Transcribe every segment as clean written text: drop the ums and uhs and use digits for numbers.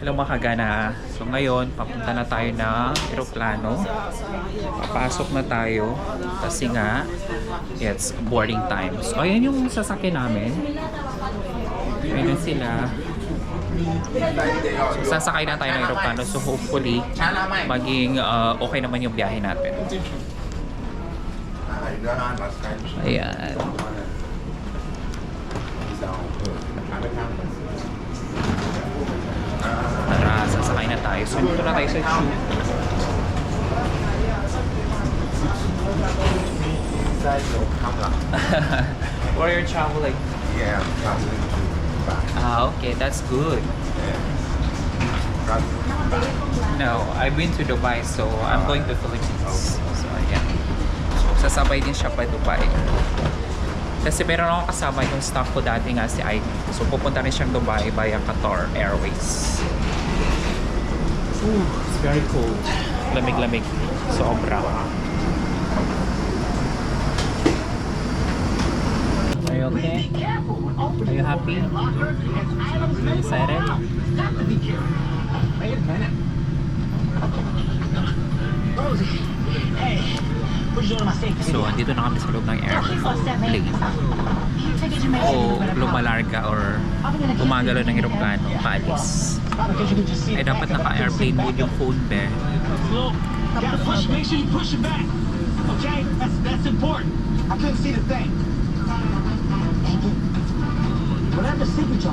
Hello mga kagana. So ngayon, papunta na tayo ng eroplano. Papasok na tayo kasi nga it's boarding time. So ayan yung sasakyan namin. Ayan sila. So, sasakay na tayo ng eroplano. So hopefully, maging okay naman yung biyahe natin. Ayan. Tara, sasakay na tayo. So, dito na tayo sa tube. Where you're traveling? Yeah, I'm traveling to Dubai. Okay, that's good. No, I've been to Dubai, so I'm going to Philippines. So, ayan. So, sasabay din siya pa Dubai. Kasi meron akong kasama yung staff ko dati nga si Ike. So, pupunta rin siyang Dubai via Qatar Airways. Ooh, it's very cold. Lamig-lamig. Sobra. Are you okay? Are you happy? Are you excited? So, andito na kami sa loob ng airplane. O lumalarga or gumagalo ng aeroplano, paalis. Ay dapat naka-airplane mode yung phone be. Make sure you push it back. Okay? That's important. I couldn't see the thing. Whatever signature.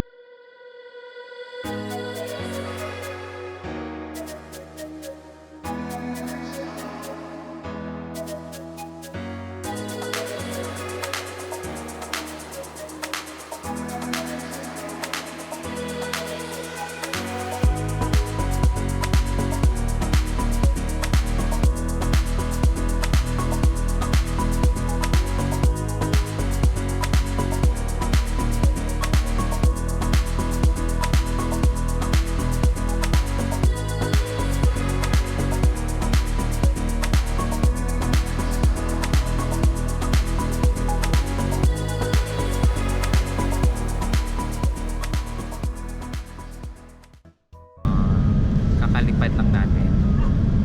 Kakalipad lang natin.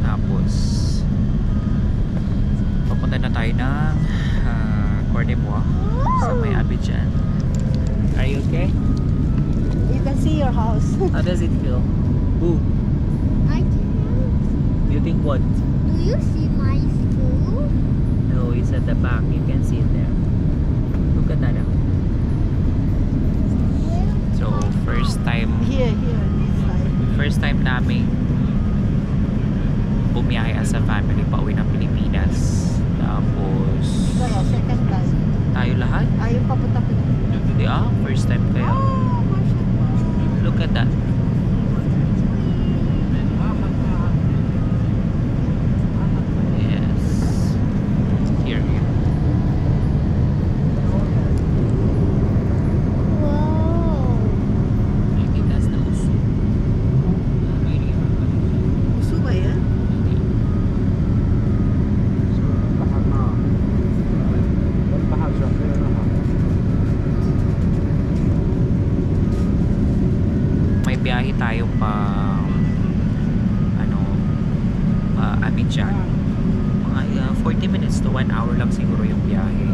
Tapos papunta na tayo ng Côte d'Ivoire sa may Abidjan. Are you okay? You can see your house. How does it feel? Ooh, I can. you think what? Do you see my school? No, it's at the back. You can see it there. Look at that. So, first time Here, this side. First time namin bumiyahe as a family pauwi ng Pilipinas. Tapos Ikaw, second time. tayo lahat? Ayaw papunta Pilipinas. Hindi first time kayo. Oh, mashallah. Look at that. Yes. Here. Wow. I think that's the Usu. Really? Gusto ba yan? May biyahe tayo pa Abidjan. Mga 40 minutes to 1 hour lang siguro yung biyahe.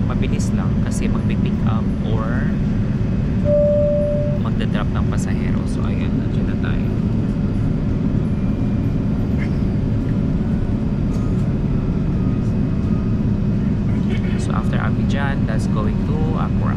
Mabilis lang kasi magpipick up or magdadrop ng pasahero. So ayun, nandiyan na tayo. So after Abidjan, that's going to Accra.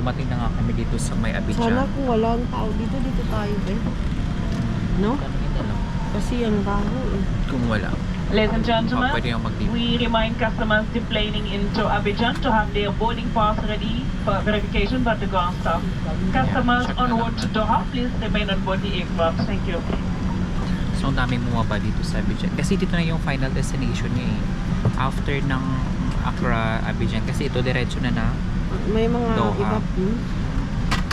dumating na nga kami dito sa may Sana Abidjan. kung walang tao dito, dito tayo eh. No? Tanungin na lang. Kasi ang baho eh. Kung wala, Ladies and gentlemen, pwede yung mag-dip. we remind customers deplaning into Abidjan to have their boarding pass ready for verification by the ground staff. Customers check on na road lang to Doha, please remain on board the aircraft. Thank you. So, ang daming bumaba dito sa Abidjan. Kasi dito na yung final destination niya eh. After ng Accra, Abidjan. Kasi ito, diretso na. May mga Doha. iba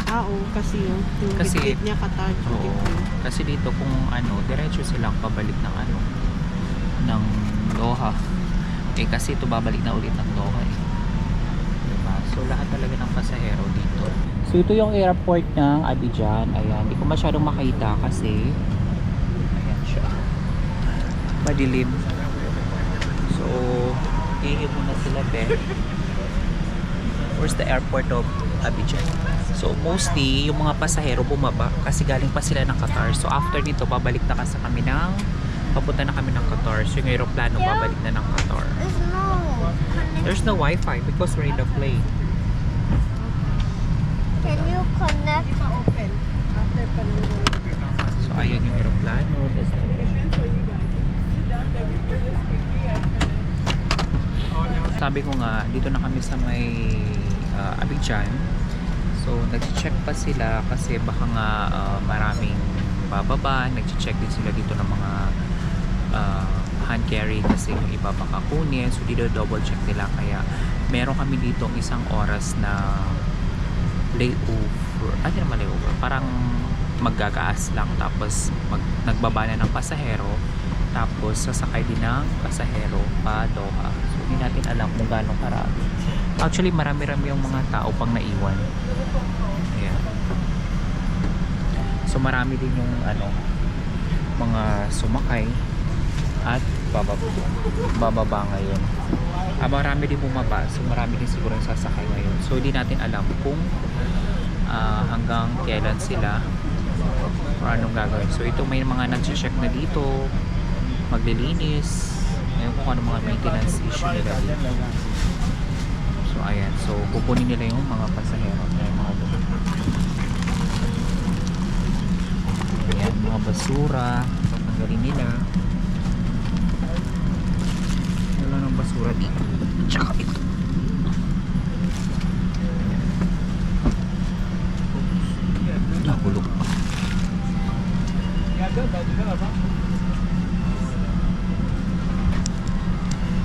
tao kasi yung Kasi- bitbit niya Qatar. Oo. Kasi dito kung diretso silang pabalik ng ng Doha. Eh kasi ito babalik na ulit ng Doha eh. Diba? So lahat talaga ng pasahero dito. So ito yung airport ng Abidjan. Ayan, hindi ko masyadong makita kasi ayan siya. Madilim. So, iihip muna sila Where's the airport of Abidjan? So mostly yung mga pasahero bumaba kasi galing pa sila ng Qatar. So after dito babalik na kasi kami papunta na kami ng Qatar. So yung aeroplano babalik na ng Qatar. There's no Wi-Fi because we're in the plane. Can you connect? Open. After So ayan yung aeroplano. Sabi ko nga, dito na kami sa may Abidjan. So nag-check pa sila kasi baka nga maraming bababa. Nag-check din sila dito ng mga hand carry kasi yung iba baka kunin. So dito double check nila. Kaya meron kami dito isang oras na layover. Ano naman layover? Parang maggagaas lang tapos nagbaba na ng pasahero tapos sasakay din ng pasahero pa Doha. So hindi natin alam kung gaano karami. Actually marami-rami yung mga tao pang naiwan. Ayan. So marami din yung mga sumakay at bababa ngayon. Marami din bumaba. So marami din siguro yung sasakay ngayon. So hindi natin alam kung hanggang kailan sila or anong gagawin. So ito may mga nag-check na dito, maglilinis, ngayon kung ano mga maintenance issue nila dito. So ayan, so kukunin nila yung mga pasahero, yung mga ayan, mga basura, tatanggalin nila. Wala ng basura dito. Tsaka ito. Nahulog pa.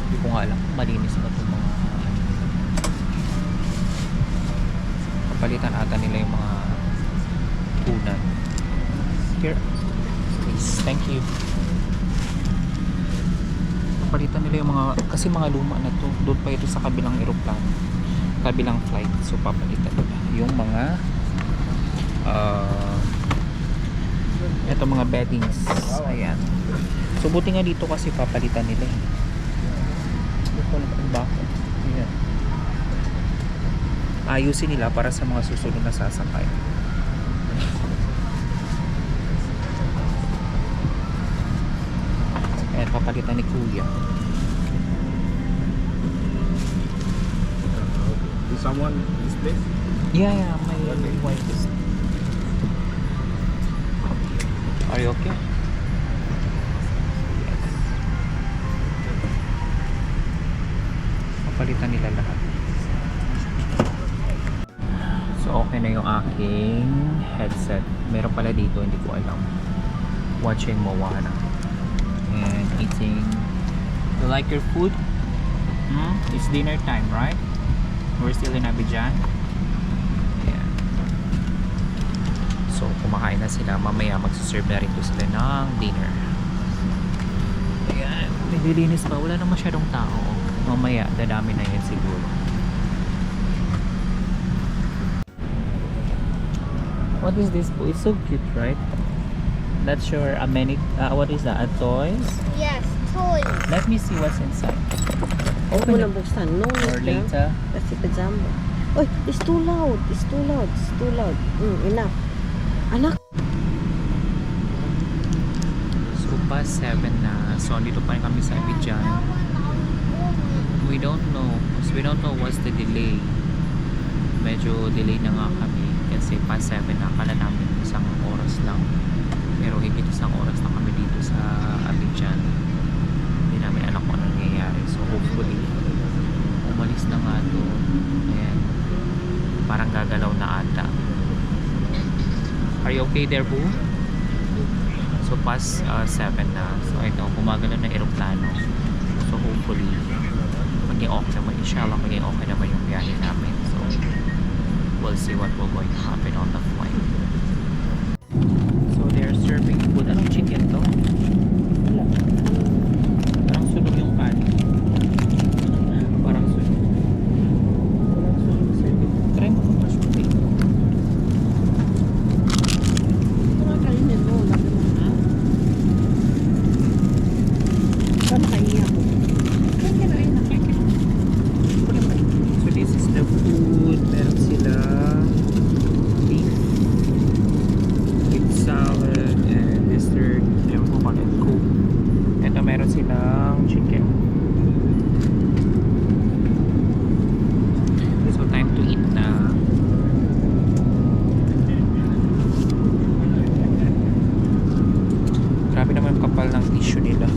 Hindi ko nga alam kung malinis na itong mga kapalitan ata nila yung mga unan. Here, please, thank you. Kapalitan nila yung mga, kasi mga luma na to. Doon pa ito sa kabilang aeroplano, kabilang flight. So papalitan nila yung mga ito mga beddings. Ayan. So buti nga dito kasi papalitan nila. Hindi ko alam kung bakit. Ayan. Ayusin nila para sa mga susunod na sasakay. Ayan, papalitan ni Kuya. Is someone this place? Yeah, my wife is. Are you okay? Yes. Papalitan nila lahat. So okay na yung aking headset. Meron pala dito, hindi ko alam. Watching Moana and eating. You like your food? It's dinner time, right? We're still in Abidjan. Ayan. So kumakain na sila. Mamaya magsaserve na rin to sila ng dinner. Ayan. Naglilinis pa. Wala na masyadong tao. Mamaya dadami na yan siguro. What is this? Oh, it's so cute, right? That's your amenity. What is that? A toys? Yes, toys. Let me see what's inside. Huwag mo Open na it. buksan. No, Or need na. later. Kasi pajama. Uy, it's too loud. It's too loud. It's too loud. Enough. Anak. So past 7 na. So dito pa rin kami sa Abidjan. We don't know. Because we don't know what's the delay. medyo delay na nga kami kasi past 7 na. Akala namin isang oras lang. Pero higit isang oras na kami dito sa Abidjan. Hindi namin alam kung ano nangyayari. So hopefully, umalis na nga to. Ayan. Parang gagalaw na ata. Are you okay there, Boo? So past 7 na. So ito, gumagalaw na aeroplano. So hopefully, maging okay naman. Inshallah, maging okay naman yung biyahe namin. So we'll see what will going to happen on the flight. So they're serving food. Anong chicken to? Parang sunog yung pan. Parang sunog. Try mo kung masunog. Ito nga kainin mo. Saan kaya mo? So this is the food. Meron sila beef with salad and dessert. Meron ko kalit coke. Ito meron silang chicken. So time to eat na. Grabe naman kapal ng tissue nila.